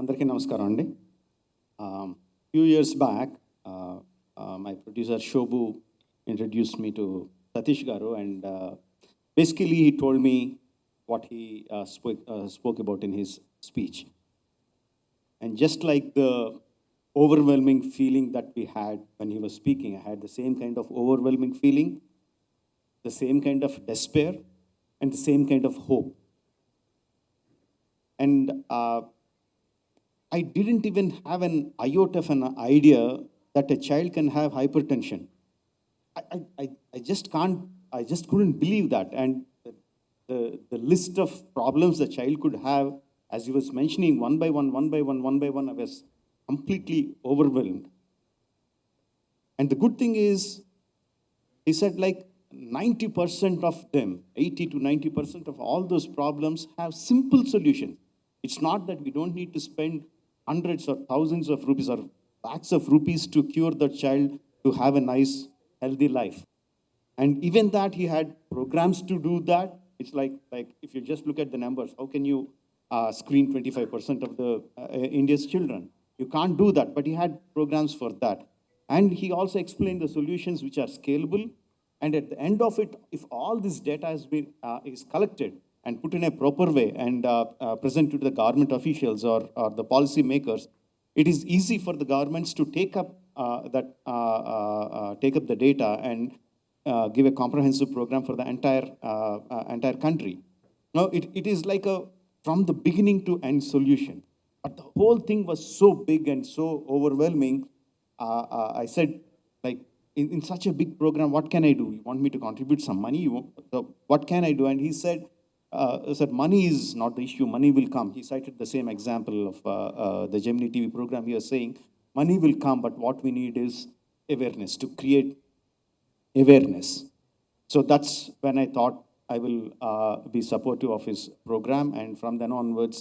అందరికీ నమస్కారం అండి. Few years back, my producer Shobhu introduced me to Satish Garu, and basically he told me what he spoke about in his speech. And just like the overwhelming feeling that we had when he was speaking, I had the same kind of overwhelming feeling, the same kind of despair, and the same kind of hope. And I didn't even have an iota of an idea that a child can have hypertension. I just can't, I just couldn't believe that. And the list of problems the child could have, as he was mentioning, one by one, I was completely overwhelmed. And the good thing is, he said like 90% of them, 80 to 90% of all those problems have simple solutions. It's not that we don't need to spend hundreds or thousands of rupees or lakhs of rupees to cure the child to have a nice, healthy life. And even that, he had programs to do that. It's like if you just look at the numbers, how can you screen 25% of the India's children? You can't do that, but he had programs for that. And he also explained the solutions which are scalable. And at the end of it, if all this data has been is collected and put in a proper way and presented to the government officials or the policy makers, it is easy for the governments to take up the data and give a comprehensive program for the entire country. Now, it is like a from the beginning to end solution. But the whole thing was so big and so overwhelming. I said, like, in such a big program, what can I do? You want me to contribute some money? What can I do? And he said, money is not the issue. Money will come. He cited the same example of the Gemini TV program. He was saying, money will come, but what we need is awareness, to create awareness. So that's when I thought I will be supportive of his program. And from then onwards,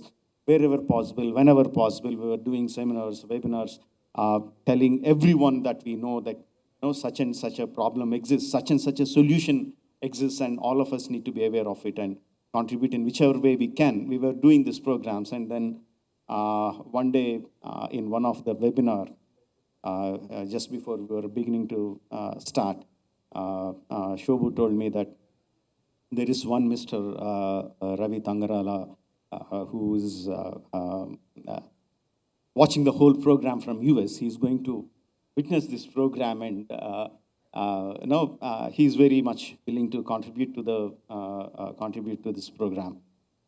wherever possible, whenever possible, we were doing seminars, webinars, telling everyone that we know that such and such a problem exists, such and such a solution exists, and all of us need to be aware of it and contribute in whichever way we can. We were doing these programs, and then one day in one of the webinar, just before we were beginning to start, Shobhu told me that there is one Mr. Ravi Tangarala who is watching the whole program from US. He's going to witness this program, and he's very much willing to contribute to this program.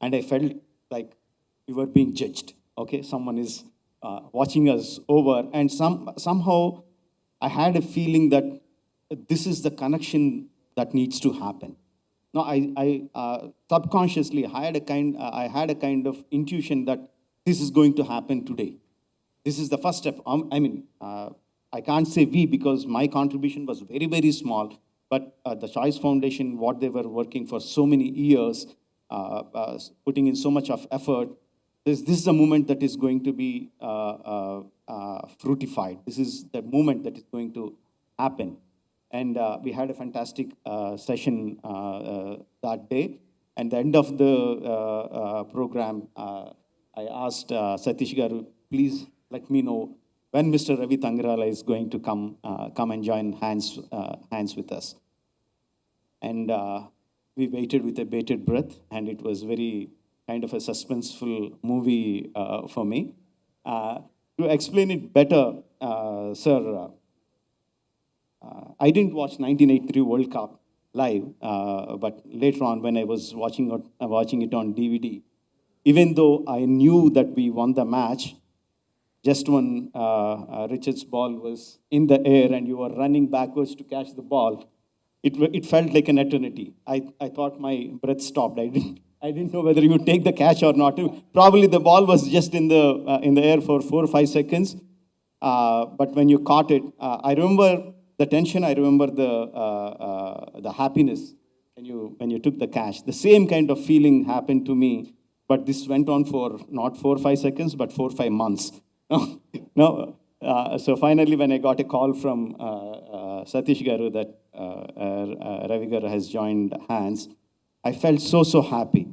And I felt like we were being judged. Okay, someone is watching us over, and somehow I had a feeling that this is the connection that needs to happen. Now, I subconsciously I had a kind of intuition that this is going to happen today. This is the first step. I can't say we, because my contribution was very, very small, but the Choice Foundation, what they were working for so many years, putting in so much of effort, this is a moment that is going to be fruitified. This is the moment that is going to happen. And we had a fantastic session that day. And at the end of the program, I asked Satish Garu, please let me know when Mr. Ravi Tangarala is going to come and join hands with us. And we waited with a bated breath, and it was very kind of a suspenseful movie for me. To explain it better, sir, I didn't watch 1983 World Cup live, but later on when I was watching it on DVD, even though I knew that we won the match, just when Richard's ball was in the air and you were running backwards to catch the ball, it felt like an eternity. I thought my breath stopped. I didn't know whether you would take the catch or not. Probably the ball was just in the air for 4 or 5 seconds. But when you caught it, I remember the tension. I remember the happiness when you took the catch. The same kind of feeling happened to me, but this went on for not 4 or 5 seconds, but 4 or 5 months. No. So finally, when I got a call from Satish Garu that Ravi Garu has joined hands, I felt so happy.